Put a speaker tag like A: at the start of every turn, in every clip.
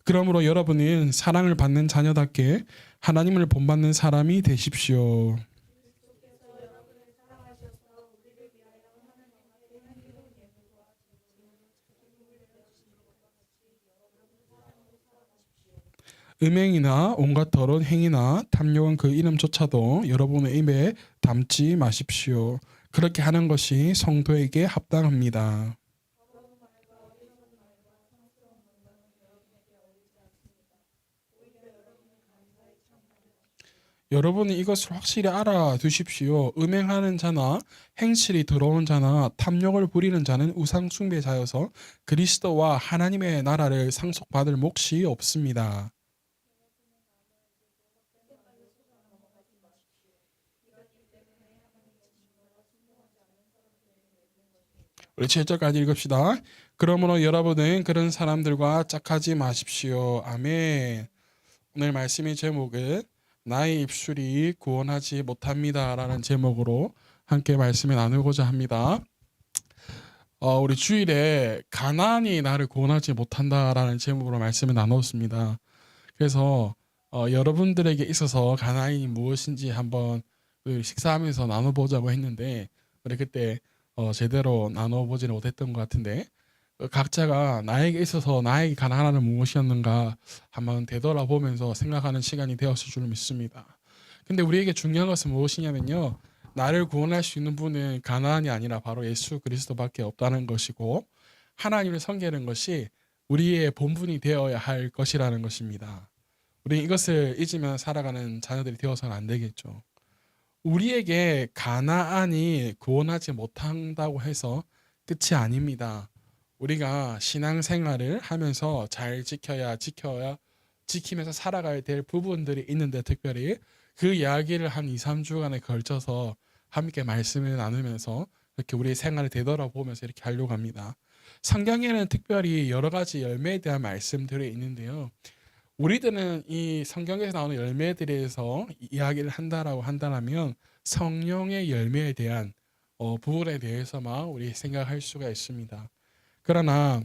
A: 그러므로 여러분은 사랑을 받는 자녀답게 하나님을 본받는 사람이 되십시오. 음행이나 온갖 더러운 행위나 탐욕은 그 이름조차도 여러분의 입에 담지 마십시오. 그렇게 하는 것이 성도에게 합당합니다. 여러분이 이것을 확실히 알아두십시오. 음행하는 자나 행실이 더러운 자나 탐욕을 부리는 자는 우상 숭배자여서 그리스도와 하나님의 나라를 상속받을 몫이 없습니다. 우리 7절까지 읽읍시다. 그러므로 여러분은 그런 사람들과 짝하지 마십시오. 아멘. 오늘 말씀의 제목은 나의 입술이 구원하지 못합니다 라는 제목으로 함께 말씀을 나누고자 합니다. 우리 주일에 가난이 나를 구원하지 못한다라는 제목으로 말씀을 나눴습니다. 그래서 여러분들에게 있어서 가난이 무엇인지 한번 식사하면서 나눠보자고 했는데 우리 그때 제대로 나눠보지는 못했던 것 같은데 각자가 나에게 있어서 나에게 가난함은 무엇이었는가 한번 되돌아보면서 생각하는 시간이 되었을 줄 믿습니다. 근데 우리에게 중요한 것은 무엇이냐면요. 나를 구원할 수 있는 분은 가난이 아니라 바로 예수 그리스도밖에 없다는 것이고 하나님을 섬기는 것이 우리의 본분이 되어야 할 것이라는 것입니다. 우리 이것을 잊으면 살아가는 자녀들이 되어서는 안 되겠죠. 우리에게 가나안이 구원하지 못한다고 해서 끝이 아닙니다. 우리가 신앙생활을 하면서 잘 지키면서 살아가야 될 부분들이 있는데 특별히 그 이야기를 한 2, 3주간에 걸쳐서 함께 말씀을 나누면서 이렇게 우리의 생활을 되돌아보면서 이렇게 하려고 합니다. 성경에는 특별히 여러 가지 열매에 대한 말씀들이 있는데요. 우리들은 이 성경에서 나오는 열매들에 대해서 이야기를 한다면 성령의 열매에 대한 부분에 대해서만 우리 생각할 수가 있습니다. 그러나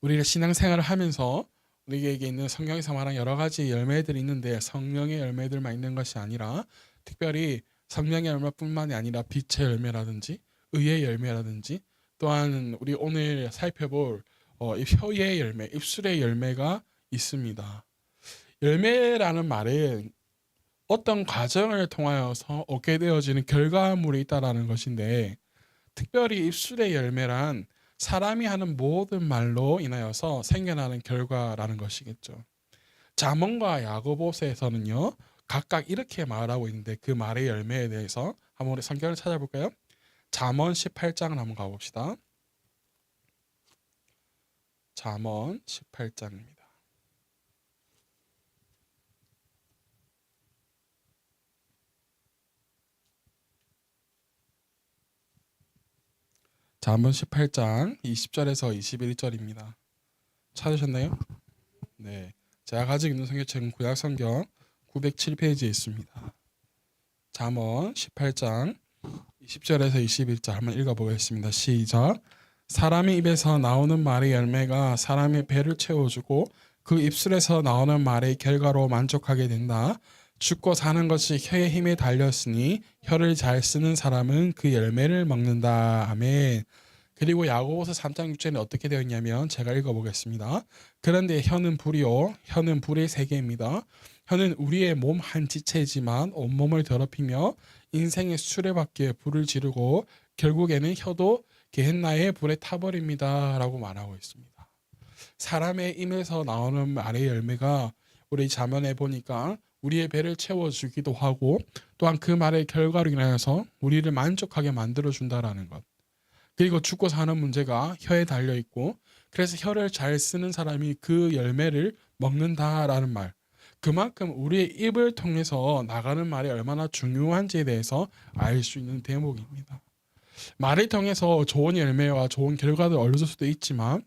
A: 우리가 신앙생활을 하면서 우리에게 있는 성경에서 말한 여러 가지 열매들이 있는데 성령의 열매들만 있는 것이 아니라 특별히 성령의 열매뿐만이 아니라 빛의 열매라든지 의의 열매라든지 또한 우리 오늘 살펴볼 혀의 열매, 입술의 열매가 있습니다. 열매라는 말은 어떤 과정을 통하여서 얻게 되어지는 결과물이 있다라는 것인데 특별히 입술의 열매란 사람이 하는 모든 말로 인하여서 생겨나는 결과라는 것이겠죠. 잠언과 야고보서에서는요 각각 이렇게 말하고 있는데 그 말의 열매에 대해서 한번 우리 성경을 찾아볼까요? 잠언 18장을 한번 가봅시다. 잠언 18장입니다. 잠언 18장 20절에서 21절입니다. 찾으셨나요? 네. 제가 가지고 있는 성경책은 구약성경 907페이지에 있습니다. 잠언 18장 20절에서 21절 한번 읽어보겠습니다. 시작. 사람의 입에서 나오는 말의 열매가 사람의 배를 채워주고 그 입술에서 나오는 말의 결과로 만족하게 된다. 죽고 사는 것이 혀의 힘에 달렸으니 혀를 잘 쓰는 사람은 그 열매를 먹는다. 아멘. 그리고 야고보서 3장 6절에 어떻게 되어 있냐면 제가 읽어보겠습니다. 그런데 혀는 불이요 혀는 불의 세계입니다. 혀는 우리의 몸 한 지체지만 온몸을 더럽히며 인생의 수레바퀴에 불을 지르고 결국에는 혀도 게헨나의 불에 타버립니다 라고 말하고 있습니다. 사람의 입에서 나오는 말의 열매가 우리 잠언에 보니까 우리의 배를 채워주기도 하고 또한 그 말의 결과로 인하여서 우리를 만족하게 만들어준다라는 것. 그리고 죽고 사는 문제가 혀에 달려있고 그래서 혀를 잘 쓰는 사람이 그 열매를 먹는다라는 말. 그만큼 우리의 입을 통해서 나가는 말이 얼마나 중요한지에 대해서 알 수 있는 대목입니다. 말을 통해서 좋은 열매와 좋은 결과를 얻을 수도 있지만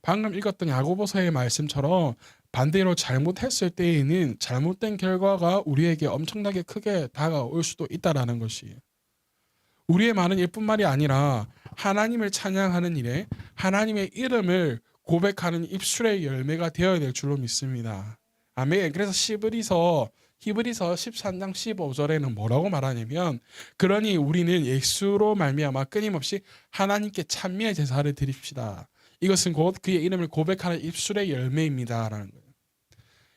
A: 방금 읽었던 야고보서의 말씀처럼 반대로 잘못했을 때에는 잘못된 결과가 우리에게 엄청나게 크게 다가올 수도 있다라는 것이에요. 우리의 말은 예쁜 말이 아니라 하나님을 찬양하는 일에 하나님의 이름을 고백하는 입술의 열매가 되어야 될 줄로 믿습니다. 아멘. 그래서 히브리서 13장 15절에는 뭐라고 말하냐면 그러니 우리는 예수로 말미암아 끊임없이 하나님께 찬미의 제사를 드립시다. 이것은 곧 그의 이름을 고백하는 입술의 열매입니다라는 거예요.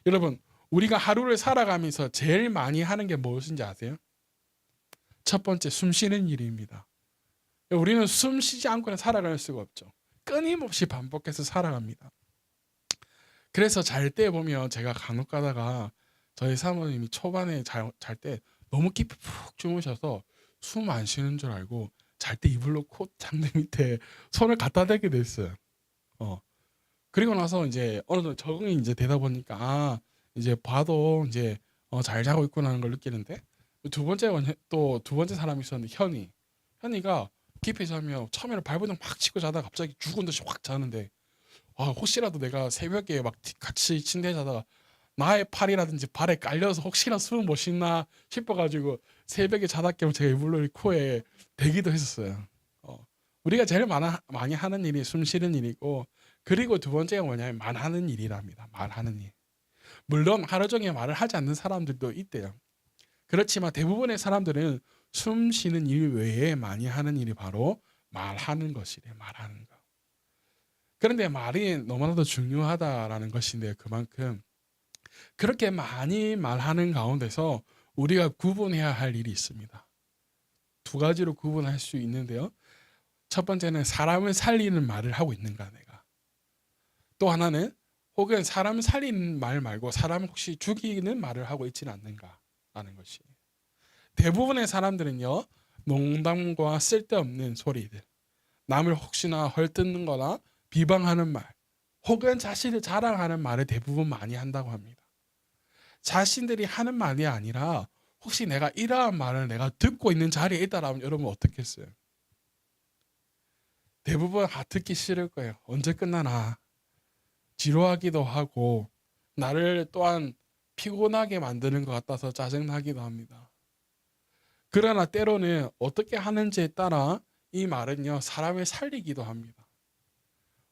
A: 여러분, 우리가 하루를 살아가면서 제일 많이 하는 게 무엇인지 아세요? 첫 번째, 숨 쉬는 일입니다. 우리는 숨 쉬지 않고는 살아갈 수가 없죠. 끊임없이 반복해서 살아갑니다. 그래서 잘 때 보면 제가 간혹 가다가 저희 사모님이 초반에 잘 때 너무 깊이 푹 주무셔서 숨 안 쉬는 줄 알고 잘 때 이불로 코 장대 밑에 손을 갖다 대게 됐어요. 그리고 나서 이제 어느 정도 적응이 이제 되다 보니까 이제 봐도 이제 잘 자고 있구나 하는 걸 느끼는데 또 두 번째 사람이 있었는데 현이가 깊이 자면 처음에는 발버둥 막 치고 자다가 갑자기 죽은 듯이 확 자는데 혹시라도 내가 새벽에 막 같이 침대에 자다가 나의 팔이라든지 발에 깔려서 혹시나 숨을 못 쉬나 싶어가지고 새벽에 자다 깨면 제가 이불로 코에 대기도 했었어요. 우리가 제일 많이 하는 일이 숨 쉬는 일이고 그리고 두 번째가 뭐냐면 말하는 일이랍니다. 말하는 일. 물론 하루 종일 말을 하지 않는 사람들도 있대요. 그렇지만 대부분의 사람들은 숨 쉬는 일 외에 많이 하는 일이 바로 말하는 것이래. 말하는 거. 그런데 말이 너무나도 중요하다라는 것인데 그만큼 그렇게 많이 말하는 가운데서 우리가 구분해야 할 일이 있습니다. 두 가지로 구분할 수 있는데요. 첫 번째는 사람을 살리는 말을 하고 있는가 내가. 또 하나는 혹은 사람 살리는 말 말고 사람을 혹시 죽이는 말을 하고 있지는 않는가라는 것이. 대부분의 사람들은요. 농담과 쓸데없는 소리들, 남을 혹시나 헐뜯는 거나 비방하는 말, 혹은 자신을 자랑하는 말을 대부분 많이 한다고 합니다. 자신들이 하는 말이 아니라 혹시 내가 이러한 말을 내가 듣고 있는 자리에 있다라면 여러분 어떻겠어요? 대부분 듣기 싫을 거예요. 언제 끝나나 지루하기도 하고 나를 또한 피곤하게 만드는 것 같아서 짜증나기도 합니다. 그러나 때로는 어떻게 하는지에 따라 이 말은요 사람을 살리기도 합니다.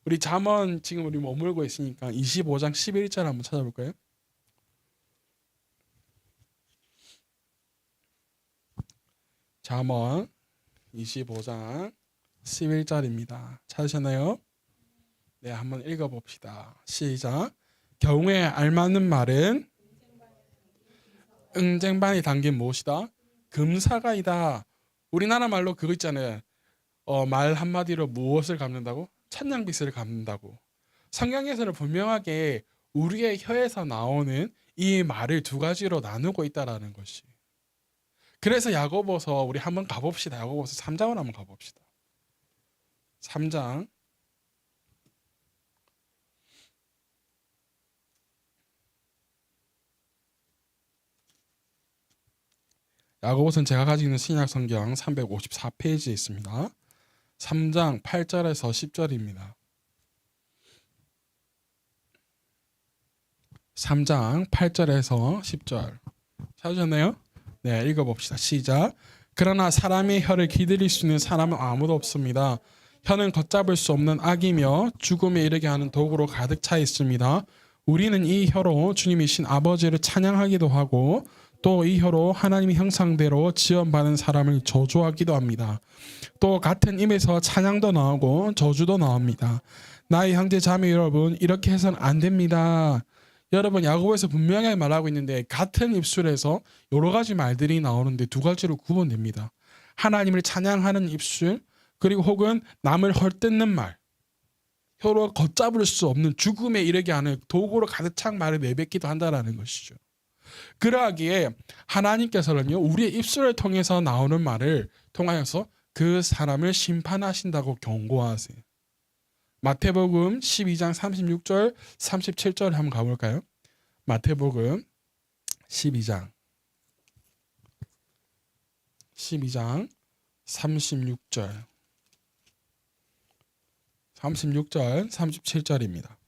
A: 우리 잠언 지금 우리 머물고 있으니까 25장 11절 한번 찾아볼까요? 잠언 25장 11절입니다. 찾으셨나요? 네, 한번 읽어봅시다. 시작. 경우에 알맞는 말은 응쟁반이 담긴 무엇이다? 금사가이다. 우리나라 말로 그거 있잖아요. 말 한마디로 무엇을 갚는다고? 천냥빚을 갚는다고. 성경에서는 분명하게 우리의 혀에서 나오는 이 말을 두 가지로 나누고 있다라는 것이. 그래서 야고보서 우리 한번 가봅시다. 야고보서 3장을 한번 가봅시다. 3장 야고보서는 제가 가지고 있는 신약 성경 354페이지에 있습니다. 3장 8절에서 10절입니다. 3장 8절에서 10절 찾으셨나요? 네, 읽어봅시다. 시작. 그러나 사람의 혀를 기들일 수 있는 사람은 아무도 없습니다. 혀는 걷잡을 수 없는 악이며 죽음에 이르게 하는 도구로 가득 차 있습니다. 우리는 이 혀로 주님이신 아버지를 찬양하기도 하고 또 이 혀로 하나님의 형상대로 지원받은 사람을 저주하기도 합니다. 또 같은 입에서 찬양도 나오고 저주도 나옵니다. 나의 형제 자매 여러분, 이렇게 해서는 안 됩니다. 여러분, 야고보에서 분명하게 말하고 있는데 같은 입술에서 여러 가지 말들이 나오는데 두 가지로 구분됩니다. 하나님을 찬양하는 입술, 그리고 혹은 남을 헐뜯는 말, 혀로 걷잡을 수 없는 죽음에 이르게 하는 도구로 가득 찬 말을 내뱉기도 한다는 것이죠. 그러하기에 하나님께서는요, 우리의 입술을 통해서 나오는 말을 통하여서 그 사람을 심판하신다고 경고하세요. 마태복음 12장 36절 37절 한번 가볼까요? 마태복음 12장 36절 37절입니다.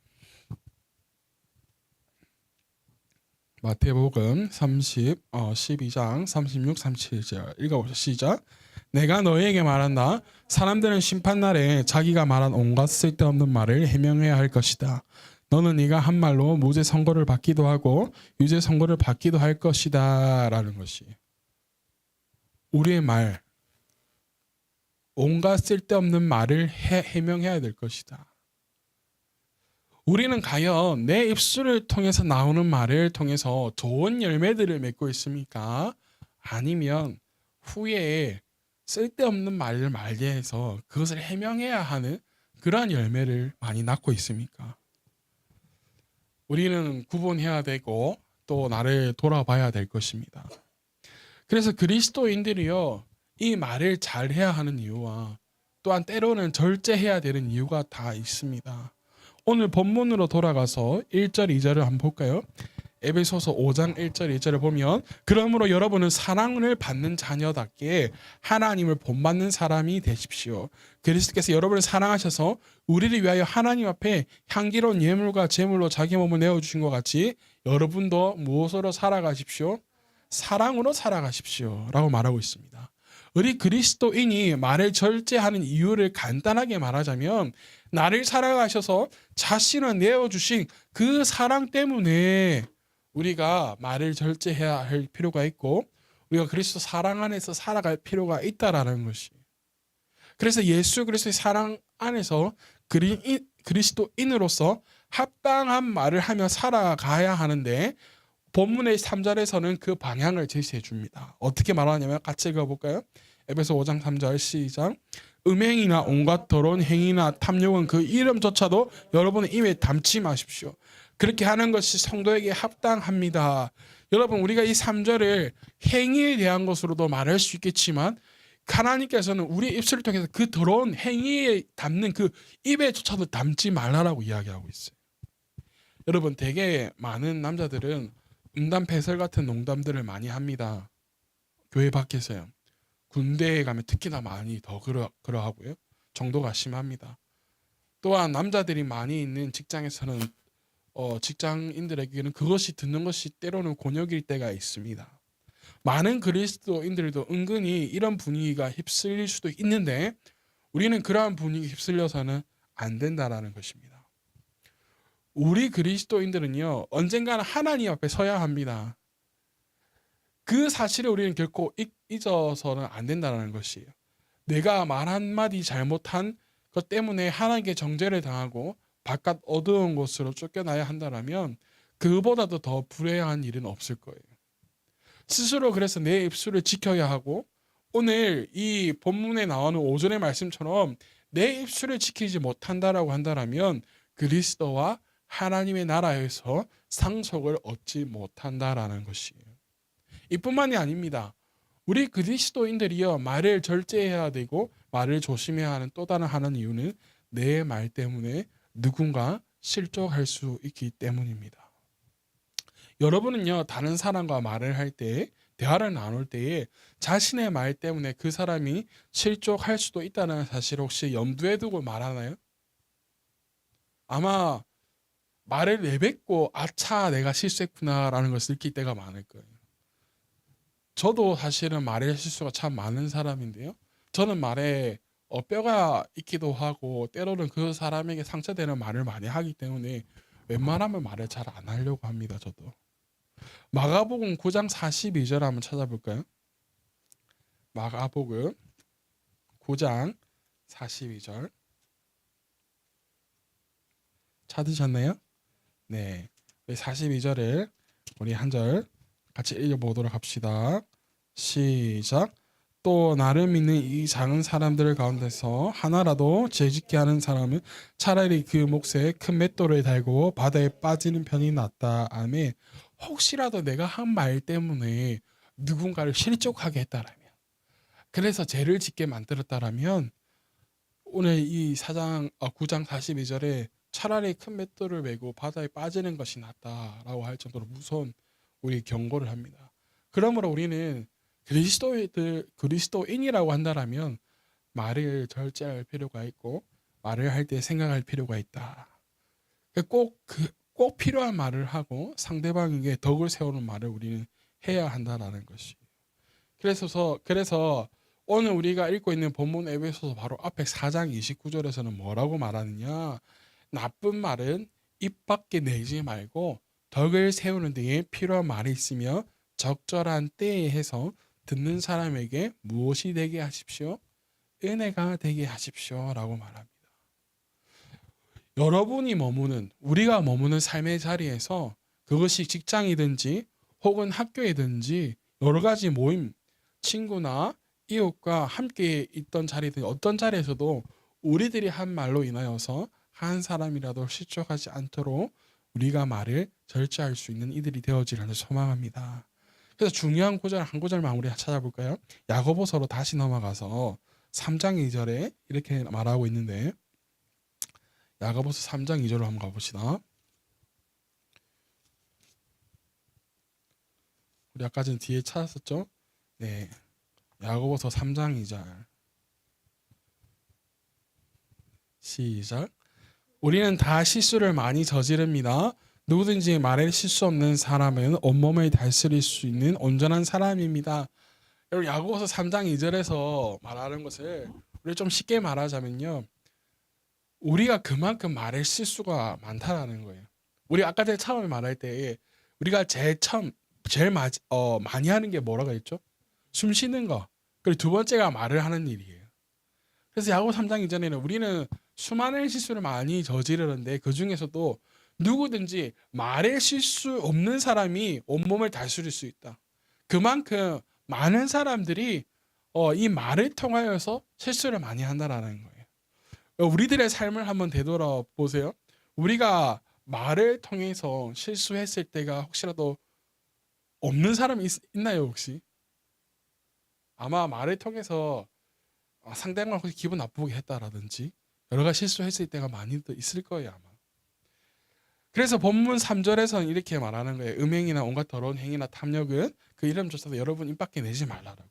A: 마태복음 12장 36, 37절 읽어보시죠. 시작. 내가 너희에게 말한다. 사람들은 심판날에 자기가 말한 온갖 쓸데없는 말을 해명해야 할 것이다. 너는 네가 한 말로 무죄 선고를 받기도 하고 유죄 선고를 받기도 할 것이다. 라는 것이 우리의 말, 온갖 쓸데없는 말을 해명해야 될 것이다. 우리는 과연 내 입술을 통해서 나오는 말을 통해서 좋은 열매들을 맺고 있습니까? 아니면 후에 쓸데없는 말을 말게 해서 그것을 해명해야 하는 그러한 열매를 많이 낳고 있습니까? 우리는 구분해야 되고 또 나를 돌아봐야 될 것입니다. 그래서 그리스도인들이요, 이 말을 잘해야 하는 이유와 또한 때로는 절제해야 되는 이유가 다 있습니다. 오늘 본문으로 돌아가서 1절 2절을 한번 볼까요? 에베소서 5장 1절 2절을 보면 그러므로 여러분은 사랑을 받는 자녀답게 하나님을 본받는 사람이 되십시오. 그리스도께서 여러분을 사랑하셔서 우리를 위하여 하나님 앞에 향기로운 예물과 제물로 자기 몸을 내어주신 것 같이 여러분도 무엇으로 살아가십시오? 사랑으로 살아가십시오 라고 말하고 있습니다. 우리 그리스도인이 말을 절제하는 이유를 간단하게 말하자면 나를 사랑하셔서 자신을 내어주신 그 사랑 때문에 우리가 말을 절제해야 할 필요가 있고 우리가 그리스도 사랑 안에서 살아갈 필요가 있다라는 것이. 그래서 예수 그리스도의 사랑 안에서 그리스도인으로서 합당한 말을 하며 살아가야 하는데 본문의 3절에서는 그 방향을 제시해 줍니다. 어떻게 말하냐면 같이 읽어볼까요? 에베소 5장 3절 시작. 음행이나 온갖 더러운 행위나 탐욕은 그 이름조차도 여러분의 입에 담지 마십시오. 그렇게 하는 것이 성도에게 합당합니다. 여러분 우리가 이 3절을 행위에 대한 것으로도 말할 수 있겠지만 하나님께서는 우리의 입술을 통해서 그 더러운 행위에 담는 그 입에조차도 담지 말라라고 이야기하고 있어요. 여러분 되게 많은 남자들은 음담패설 같은 농담들을 많이 합니다. 교회 밖에서요. 군대에 가면 특히나 많이 더 그러하고요. 정도가 심합니다. 또한 남자들이 많이 있는 직장에서는 직장인들에게는 그것이 듣는 것이 때로는 곤욕일 때가 있습니다. 많은 그리스도인들도 은근히 이런 분위기가 휩쓸릴 수도 있는데 우리는 그러한 분위기에 휩쓸려서는 안 된다라는 것입니다. 우리 그리스도인들은요 언젠가는 하나님 앞에 서야 합니다. 그 사실을 우리는 결코 잊어서는 안 된다는 것이에요. 내가 말 한마디 잘못한 것 때문에 하나님께 정죄를 당하고 바깥 어두운 곳으로 쫓겨나야 한다면 그보다도 더 불행한 일은 없을 거예요. 스스로 그래서 내 입술을 지켜야 하고 오늘 이 본문에 나오는 오전의 말씀처럼 내 입술을 지키지 못한다라고 한다면 그리스도와 하나님의 나라에서 상속을 얻지 못한다라는 것이에요. 이뿐만이 아닙니다. 우리 그리스도인들이요 말을 절제해야 되고 말을 조심해야 하는 또 다른 하나의 이유는 내 말 때문에 누군가 실족할 수 있기 때문입니다. 여러분은요 다른 사람과 말을 할 때 대화를 나눌 때에 자신의 말 때문에 그 사람이 실족할 수도 있다는 사실 혹시 염두에 두고 말하나요? 아마 말을 내뱉고 아차 내가 실수했구나라는 것을 느낄 때가 많을 거예요. 저도 사실은 말의 실수가 참 많은 사람인데요. 저는 말에 뼈가 있기도 하고 때로는 그 사람에게 상처되는 말을 많이 하기 때문에 웬만하면 말을 잘 안 하려고 합니다. 저도. 마가복음 9장 42절 한번 찾아볼까요? 마가복음 9장 42절 찾으셨나요? 네. 42절을 우리 한 절 같이 읽어보도록 합시다. 시작. 또 나를 믿는 이 작은 사람들 가운데서 하나라도 죄짓게 하는 사람은 차라리 그 몫에 큰 맷돌을 달고 바다에 빠지는 편이 낫다. 아멘. 혹시라도 내가 한 말 때문에 누군가를 실족하게 했다라면 그래서 죄를 짓게 만들었다라면 오늘 이 9장 42절에 차라리 큰 맷돌을 메고 바다에 빠지는 것이 낫다라고 할 정도로 무서운 우리 경고를 합니다. 그러므로 우리는 그리스도인이라고 한다라면 말을 절제할 필요가 있고 말을 할 때 생각할 필요가 있다. 꼭 필요한 말을 하고 상대방에게 덕을 세우는 말을 우리는 해야 한다라는 것이. 그래서 오늘 우리가 읽고 있는 본문 에베소서 바로 앞에 4장 29절에서는 뭐라고 말하느냐? 나쁜 말은 입 밖에 내지 말고 덕을 세우는 등에 필요한 말이 있으며 적절한 때에 해서 듣는 사람에게 무엇이 되게 하십시오? 은혜가 되게 하십시오 라고 말합니다. 여러분이 우리가 머무는 삶의 자리에서 그것이 직장이든지 혹은 학교이든지 여러 가지 모임, 친구나 이웃과 함께 있던 자리든 어떤 자리에서도 우리들이 한 말로 인하여서 한 사람이라도 실족하지 않도록 우리가 말을 절제할 수 있는 이들이 되어지기를 소망합니다. 그래서 중요한 구절 한 구절만 우리 찾아볼까요? 야고보서로 다시 넘어가서 3장 2절에 이렇게 말하고 있는데 야고보서 3장 2절로 한번 가봅시다. 우리 아까 전 뒤에 찾았었죠? 네, 야고보서 3장 2절 시작. 우리는 다 실수를 많이 저지릅니다. 누구든지 말할 실수 없는 사람은 온몸을 다스릴 수 있는 온전한 사람입니다. 여러분 야고보서 3장 2절에서 말하는 것을 우리 좀 쉽게 말하자면요, 우리가 그만큼 말할 실수가 많다라는 거예요. 우리 아까 전에 처음에 말할 때 우리가 제일 많이 하는 게 뭐라고 했죠? 숨 쉬는 거. 그리고 두 번째가 말을 하는 일이에요. 그래서 야고보 3장 이전에는 우리는 수많은 실수를 많이 저지르는데 그 중에서도 누구든지 말할 실수 없는 사람이 온몸을 다스릴 수 있다. 그만큼 많은 사람들이 이 말을 통하여서 실수를 많이 한다라는 거예요. 우리들의 삶을 한번 되돌아보세요. 우리가 말을 통해서 실수했을 때가 혹시라도 없는 사람이 있나요 혹시? 아마 말을 통해서 상대방을 혹시 기분 나쁘게 했다라든지 여러 가지 실수했을 때가 많이 있을 거예요 아마. 그래서 본문 3절에서는 이렇게 말하는 거예요. 음행이나 온갖 더러운 행위나 탐욕은 그 이름조차도 여러분 입 밖에 내지 말라라고.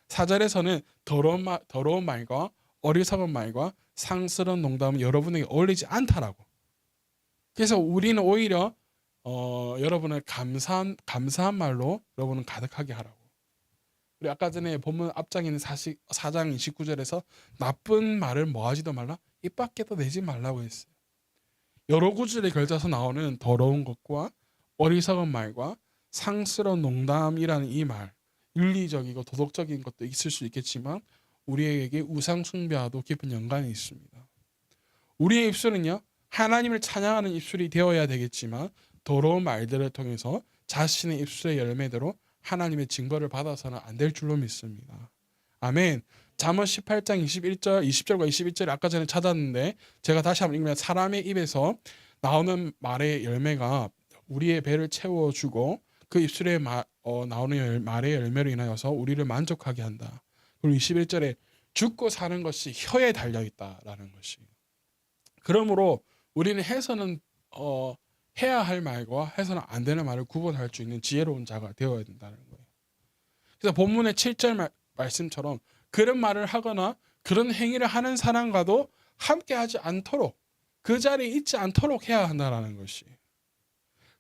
A: 4절에서는 더러운 말과 어리석은 말과 상스러운 농담은 여러분에게 어울리지 않다라고. 그래서 우리는 오히려 여러분을 감사한 말로 여러분은 가득하게 하라고. 우리 아까 전에 본문 앞장에 있는 4장 29절에서 나쁜 말을 뭐하지도 말라? 입 밖에도 내지 말라고 했어요. 여러 구절에 걸쳐서 나오는 더러운 것과 어리석은 말과 상스러운 농담이라는 이 말, 윤리적이고 도덕적인 것도 있을 수 있겠지만 우리에게 우상 숭배와도 깊은 연관이 있습니다. 우리의 입술은요, 하나님을 찬양하는 입술이 되어야 되겠지만 더러운 말들을 통해서 자신의 입술의 열매대로 하나님의 징벌을 받아서는 안 될 줄로 믿습니다. 아멘. 잠언 18장 20절과 21절 아까 전에 찾았는데 제가 다시 한번 읽으면 사람의 입에서 나오는 말의 열매가 우리의 배를 채워주고 그 입술에 나오는 말의 열매로 인하여서 우리를 만족하게 한다. 그리고 21절에 죽고 사는 것이 혀에 달려있다라는 것이. 그러므로 우리는 해야 할 말과 해서는 안 되는 말을 구분할 수 있는 지혜로운 자가 되어야 된다는 거예요. 그래서 본문의 7절 말씀처럼 그런 말을 하거나 그런 행위를 하는 사람과도 함께하지 않도록 그 자리에 있지 않도록 해야 한다는 것이.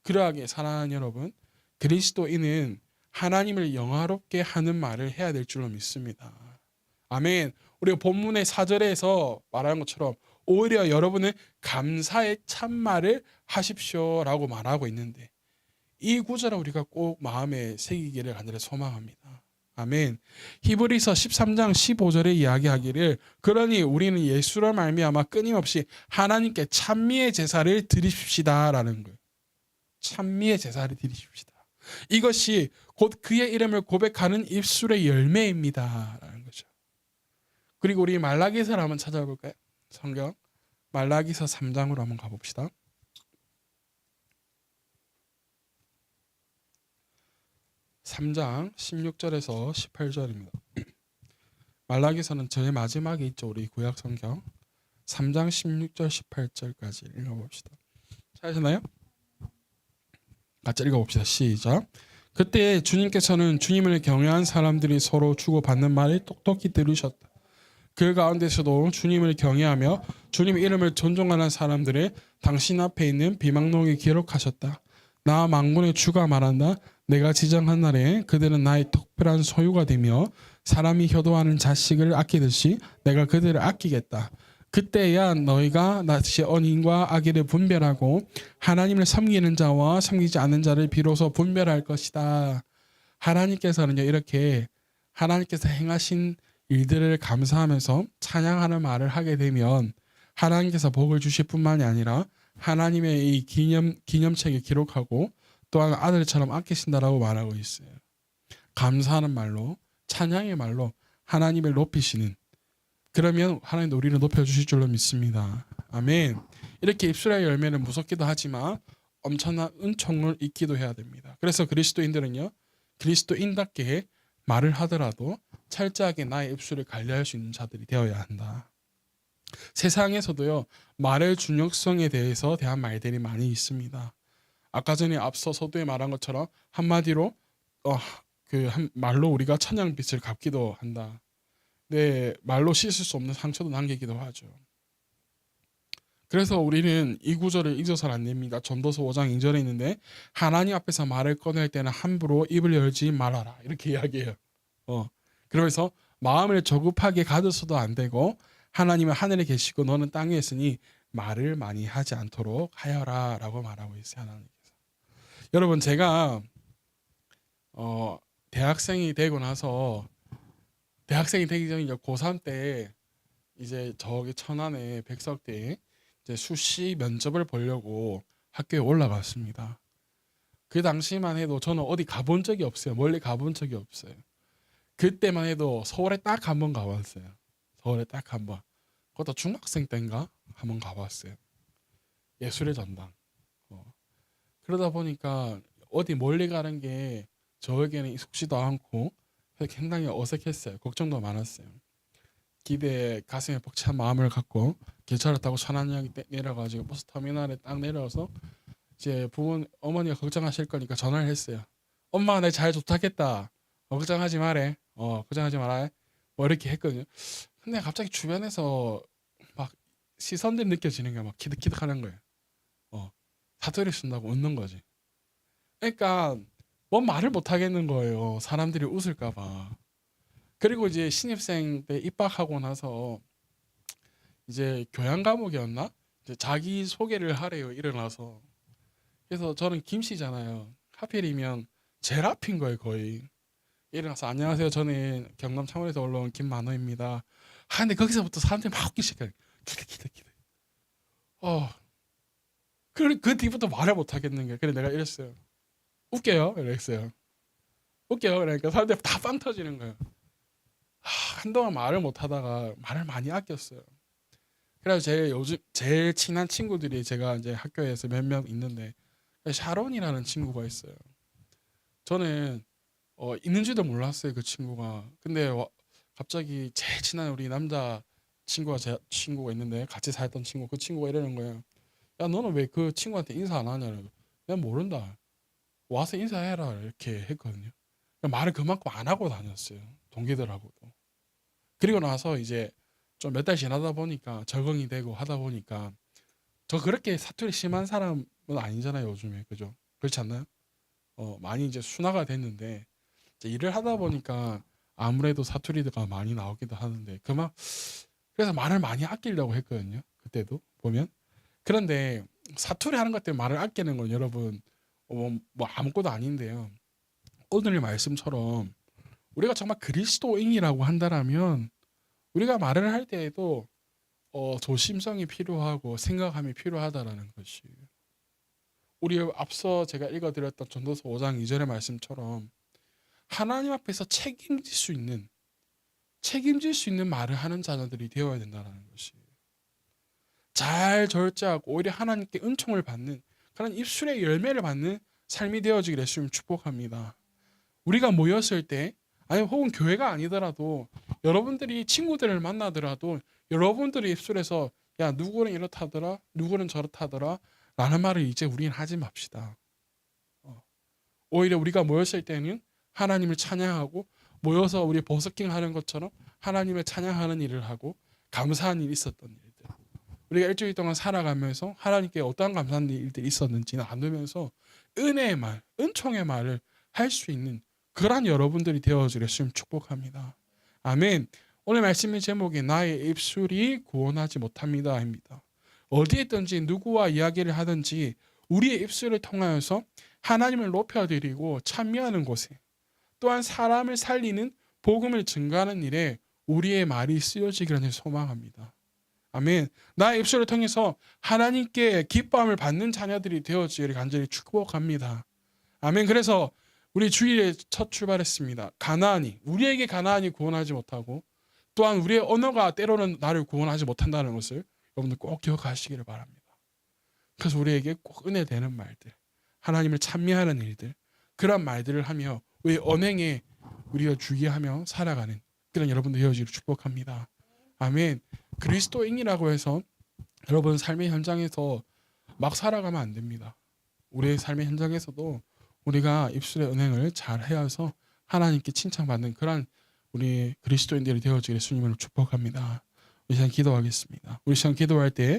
A: 그러하기에 사랑하는 여러분, 그리스도인은 하나님을 영화롭게 하는 말을 해야 될 줄로 믿습니다. 아멘. 우리가 본문의 4절에서 말하는 것처럼 오히려 여러분은 감사의 참말을 하십시오라고 말하고 있는데 이 구절을 우리가 꼭 마음에 새기기를 간절히 소망합니다. 아멘. 히브리서 13장 15절에 이야기하기를 그러니 우리는 예수로 말미암아 끊임없이 하나님께 찬미의 제사를 드리십시다라는 거예요. 찬미의 제사를 드리십시다. 이것이 곧 그의 이름을 고백하는 입술의 열매입니다라는 거죠. 그리고 우리 말라기서를 한번 찾아볼까요? 성경 말라기서 3장으로 한번 가봅시다. (3장) 16절에서 18절입니다. 말라기서는 제일 마지막에 있죠. 우리 구약 성경 3장 16절 18절까지 읽어봅시다. 찾으셨나요? 같이 읽어봅시다. 시작. 그때 주님께서는 주님을 경외한 사람들이 서로 주고받는 말을 똑똑히 들으셨다. 그 가운데서도 주님을 경외하며 주님 이름을 존중하는 사람들을 당신 앞에 있는 비망록에 기록하셨다. 나 만군의 주가 말한다. 내가 지정한 날에 그들은 나의 특별한 소유가 되며 사람이 효도하는 자식을 아끼듯이 내가 그들을 아끼겠다. 그때야 너희가 다시 언인과 악의를 분별하고 하나님을 섬기는 자와 섬기지 않는 자를 비로소 분별할 것이다. 하나님께서는요, 이렇게 하나님께서 행하신 일들을 감사하면서 찬양하는 말을 하게 되면 하나님께서 복을 주실 뿐만이 아니라 하나님의 이 기념책에 기록하고 또한 아들처럼 아끼신다라고 말하고 있어요. 감사하는 말로, 찬양의 말로 하나님을 높이시는, 그러면 하나님도 우리를 높여주실 줄로 믿습니다. 아멘. 이렇게 입술의 열매는 무섭기도 하지만 엄청난 은총을 잊기도 해야 됩니다. 그래서 그리스도인들은요, 그리스도인답게 말을 하더라도 철저하게 나의 입술을 관리할 수 있는 자들이 되어야 한다. 세상에서도요, 말의 중요성에 대한 말들이 많이 있습니다. 아까 전에 앞서 서두에 말한 것처럼 한마디로 말로 우리가 천냥빚을 갚기도 한다. 네, 말로 씻을 수 없는 상처도 남기기도 하죠. 그래서 우리는 이 구절을 잊어서는 안 됩니다. 전도서 5장 2절에 있는데 하나님 앞에서 말을 꺼낼 때는 함부로 입을 열지 말아라, 이렇게 이야기해요. 그러면서 마음을 조급하게 가져서도 안 되고 하나님은 하늘에 계시고 너는 땅에 있으니 말을 많이 하지 않도록 하여라 라고 말하고 있어요. 하나님께서. 여러분, 제가 대학생이 되고 나서, 대학생이 되기 전에 고3 때 이제 저기 천안의 백석대에 이제 수시 면접을 보려고 학교에 올라갔습니다. 그 당시만 해도 저는 어디 가본 적이 없어요. 멀리 가본 적이 없어요. 그때만 해도 서울에 딱 한 번 가봤어요. 서울에 딱 한 번. 그것도 중학생 때인가 한 번 가봤어요. 예술의 전당. 그러다 보니까 어디 멀리 가는 게 저에게는 익숙지도 않고 상당히 어색했어요. 걱정도 많았어요. 기대에 가슴에 벅찬 마음을 갖고 기차를 타고 천안역에 내려가지고 버스 터미널에 딱 내려서 이제 어머니가 걱정하실 거니까 전화를 했어요. 엄마, 내 잘 도착했다. 걱정하지 마래. 걱정하지 마라. 뭐 이렇게 했거든요. 근데 갑자기 주변에서 막 시선들이 느껴지는 게 막 키득키득 하는 거예요. 사투리 쓴다고 웃는 거지. 그러니까 뭔 말을 못 하겠는 거예요. 사람들이 웃을까 봐. 그리고 이제 신입생 때 입학하고 나서 이제 교양 과목이었나? 이제 자기 소개를 하래요, 일어나서. 그래서 저는 김씨잖아요. 하필이면 제일 앞인 거예요, 거의. 일어나서 안녕하세요, 저는 경남 창원에서 올라온 김만호입니다. 근데 거기서부터 사람들이 막 웃기 시작해요. 기대기대. 그 뒤부터 말을 못 하겠는 거예요. 그래 내가 이랬어요. 웃겨요? 이랬어요. 웃겨요? 그러니까 사람들이 다 빵 터지는 거예요. 한동안 말을 못 하다가 말을 많이 아꼈어요. 그래서 요즘 제일 친한 친구들이 제가 이제 학교에서 몇 명 있는데 샤론이라는 친구가 있어요. 저는 있는지도 몰랐어요, 그 친구가. 근데 갑자기 제일 친한 우리 남자 친구가 있는데 같이 살던 친구, 그 친구가 이러는 거예요. 야, 너는 왜 그 친구한테 인사 안 하냐고. 내가 모른다. 와서 인사해라, 이렇게 했거든요. 말을 그만큼 안 하고 다녔어요, 동기들하고도. 그리고 나서 이제 좀 몇 달 지나다 보니까 적응이 되고 하다 보니까 저 그렇게 사투리 심한 사람은 아니잖아요, 요즘에. 그죠? 그렇지 않나요? 많이 이제 순화가 됐는데 이제 일을 하다 보니까 아무래도 사투리가 많이 나오기도 하는데 그래서 말을 많이 아끼려고 했거든요, 그때도 보면. 그런데 사투리 하는 것 때문에 말을 아끼는 건 여러분 뭐 아무것도 아닌데요. 오늘의 말씀처럼 우리가 정말 그리스도인이라고 한다라면 우리가 말을 할 때에도 조심성이 필요하고 생각함이 필요하다라는 것이, 우리 앞서 제가 읽어드렸던 전도서 5장 2절의 말씀처럼 하나님 앞에서 책임질 수 있는 말을 하는 자녀들이 되어야 된다는 것이, 잘 절제하고 오히려 하나님께 은총을 받는 그런 입술의 열매를 받는 삶이 되어지기를 예수님 축복합니다. 우리가 모였을 때, 아니 혹은 교회가 아니더라도 여러분들이 친구들을 만나더라도 여러분들의 입술에서 야, 누구는 이렇다더라, 누구는 저렇다더라 라는 말을 이제 우리는 하지 맙시다. 오히려 우리가 모였을 때는 하나님을 찬양하고 모여서 우리 버스킹 하는 것처럼 하나님을 찬양하는 일을 하고 감사한 일이 있었던 일들, 우리가 일주일 동안 살아가면서 하나님께 어떠한 감사한 일들이 있었는지 나누면서 은혜의 말, 은총의 말을 할 수 있는 그러한 여러분들이 되어주려 주님 축복합니다. 아멘. 오늘 말씀의 제목이 나의 입술이 구원하지 못합니다 입니다. 어디에 있든지 누구와 이야기를 하든지 우리의 입술을 통하여서 하나님을 높여드리고 찬미하는 곳에, 또한 사람을 살리는 복음을 증거하는 일에 우리의 말이 쓰여지기를 소망합니다. 아멘. 나의 입술을 통해서 하나님께 기뻐함을 받는 자녀들이 되어지기를 간절히 축복합니다. 아멘. 그래서 우리 주일에 첫 출발했습니다. 우리에게 가나안이 구원하지 못하고, 또한 우리의 언어가 때로는 나를 구원하지 못한다는 것을 여러분들 꼭 기억하시기를 바랍니다. 그래서 우리에게 꼭 은혜되는 말들, 하나님을 찬미하는 일들, 그런 말들을 하며 우리 언행에 우리가 주의하며 살아가는 그런 여러분들 되어지기를 축복합니다. 아멘. 그리스도인이라고 해서 여러분 삶의 현장에서 막 살아가면 안 됩니다. 우리의 삶의 현장에서도 우리가 입술의 은행을 잘 해서 하나님께 칭찬받는 그런 우리 그리스도인들이 되어지기를 주님을 축복합니다. 우리 시간 기도하겠습니다. 우리 시간 기도할 때